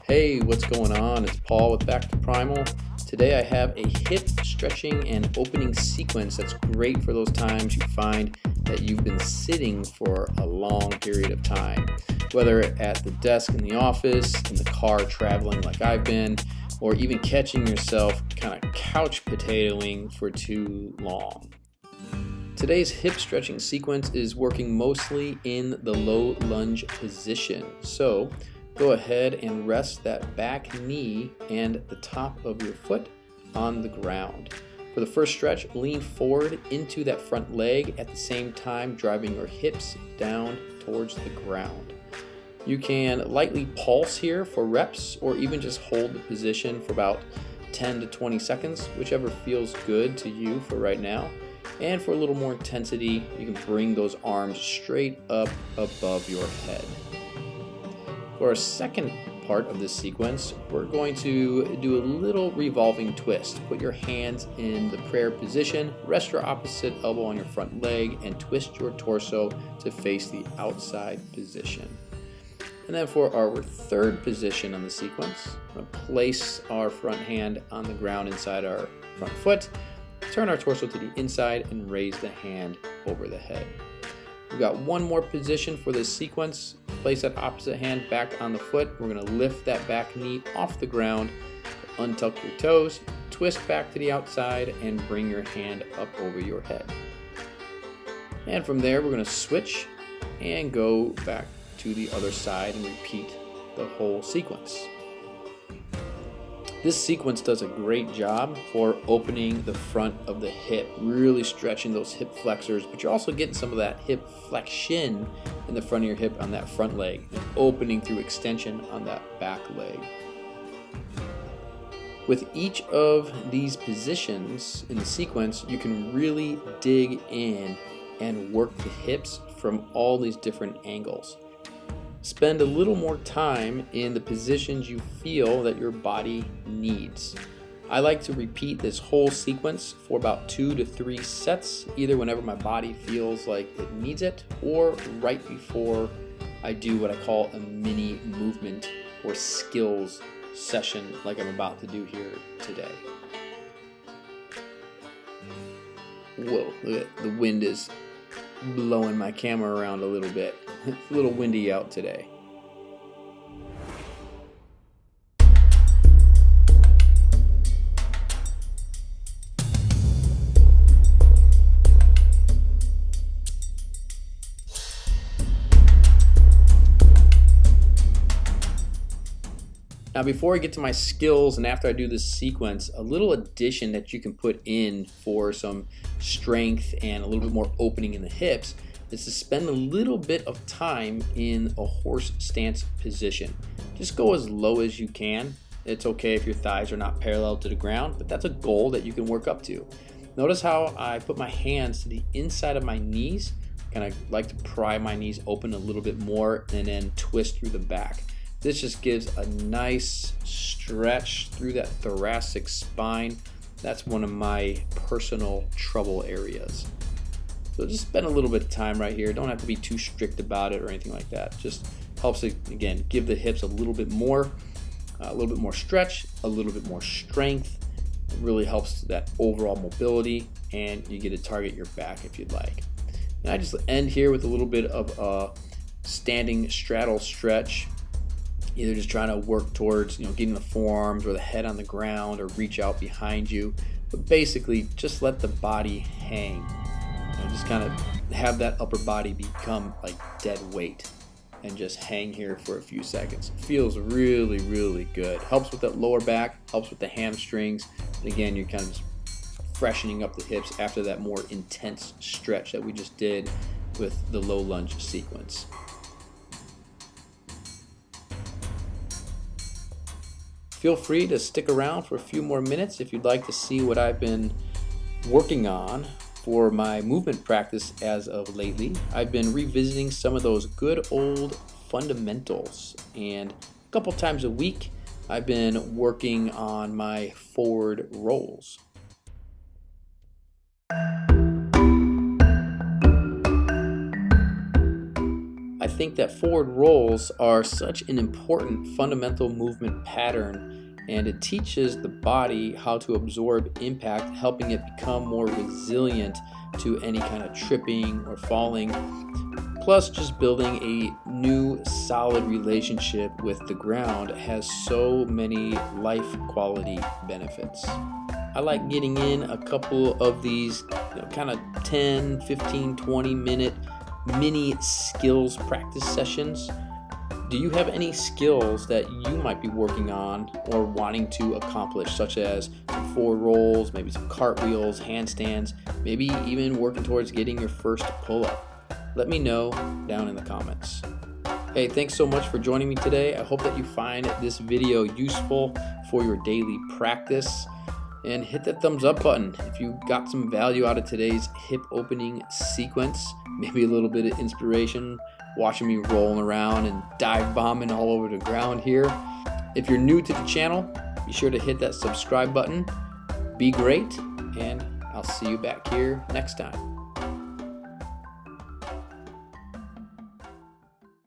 Hey, what's going on? It's Paul with Back to Primal. Today I have a hip stretching and opening sequence that's great for those times you find that you've been sitting for a long period of time. Whether at the desk in the office, in the car traveling like I've been, or even catching yourself kind of couch potatoing for too long. Today's hip stretching sequence is working mostly in the low lunge position. So go ahead and rest that back knee and the top of your foot on the ground. For the first stretch, lean forward into that front leg at the same time driving your hips down towards the ground. You can lightly pulse here for reps or even just hold the position for about 10 to 20 seconds, whichever feels good to you for right now. And for a little more intensity, you can bring those arms straight up above your head. For our second part of this sequence, we're going to do a little revolving twist. Put your hands in the prayer position, rest your opposite elbow on your front leg, and twist your torso to face the outside position. And then for our third position on the sequence, we're going to place our front hand on the ground inside our front foot, turn our torso to the inside, and raise the hand over the head. We've got one more position for this sequence. Place that opposite hand back on the foot. We're going to lift that back knee off the ground, untuck your toes, twist back to the outside, and bring your hand up over your head. And from there, we're going to switch and go back to the other side and repeat the whole sequence. This sequence does a great job for opening the front of the hip, really stretching those hip flexors, but you're also getting some of that hip flexion in the front of your hip on that front leg and opening through extension on that back leg. With each of these positions in the sequence, you can really dig in and work the hips from all these different angles. Spend a little more time in the positions you feel that your body needs. I like to repeat this whole sequence for about 2 to 3 sets, either whenever my body feels like it needs it or right before I do what I call a mini movement or skills session like I'm about to do here today. Whoa, look at the wind is blowing my camera around a little bit. It's a little windy out today. Now before I get to my skills and after I do this sequence, a little addition that you can put in for some strength and a little bit more opening in the hips is to spend a little bit of time in a horse stance position. Just go as low as you can. It's okay if your thighs are not parallel to the ground, but that's a goal that you can work up to. Notice how I put my hands to the inside of my knees, kind of like to pry my knees open a little bit more and then twist through the back. This just gives a nice stretch through that thoracic spine. That's one of my personal trouble areas. So just spend a little bit of time right here. Don't have to be too strict about it or anything like that. Just helps it, again, give the hips a little bit more stretch, a little bit more strength. It really helps that overall mobility, and you get to target your back if you'd like. And I just end here with a little bit of a standing straddle stretch, either just trying to work towards getting the forearms or the head on the ground or reach out behind you, but basically just let the body hang. Just kind of have that upper body become like dead weight and just hang here for a few seconds. Feels really, really good. Helps with that lower back, helps with the hamstrings. And again, you're kind of just freshening up the hips after that more intense stretch that we just did with the low lunge sequence. Feel free to stick around for a few more minutes if you'd like to see what I've been working on for my movement practice as of lately. I've been revisiting some of those good old fundamentals, and a couple times a week I've been working on my forward rolls. I think that forward rolls are such an important fundamental movement pattern, and it teaches the body how to absorb impact, helping it become more resilient to any kind of tripping or falling. Plus, just building a new solid relationship with the ground has so many life quality benefits. I like getting in a couple of these kind of 10, 15, 20 minute mini skills practice sessions. Do you have any skills that you might be working on or wanting to accomplish, such as some forward rolls, maybe some cartwheels, handstands, maybe even working towards getting your first pull-up? Let me know down in the comments. Hey, thanks so much for joining me today. I hope that you find this video useful for your daily practice. And hit that thumbs up button if you got some value out of today's hip opening sequence. Maybe a little bit of inspiration watching me rolling around and dive bombing all over the ground here. If you're new to the channel, be sure to hit that subscribe button. Be great, and I'll see you back here next time.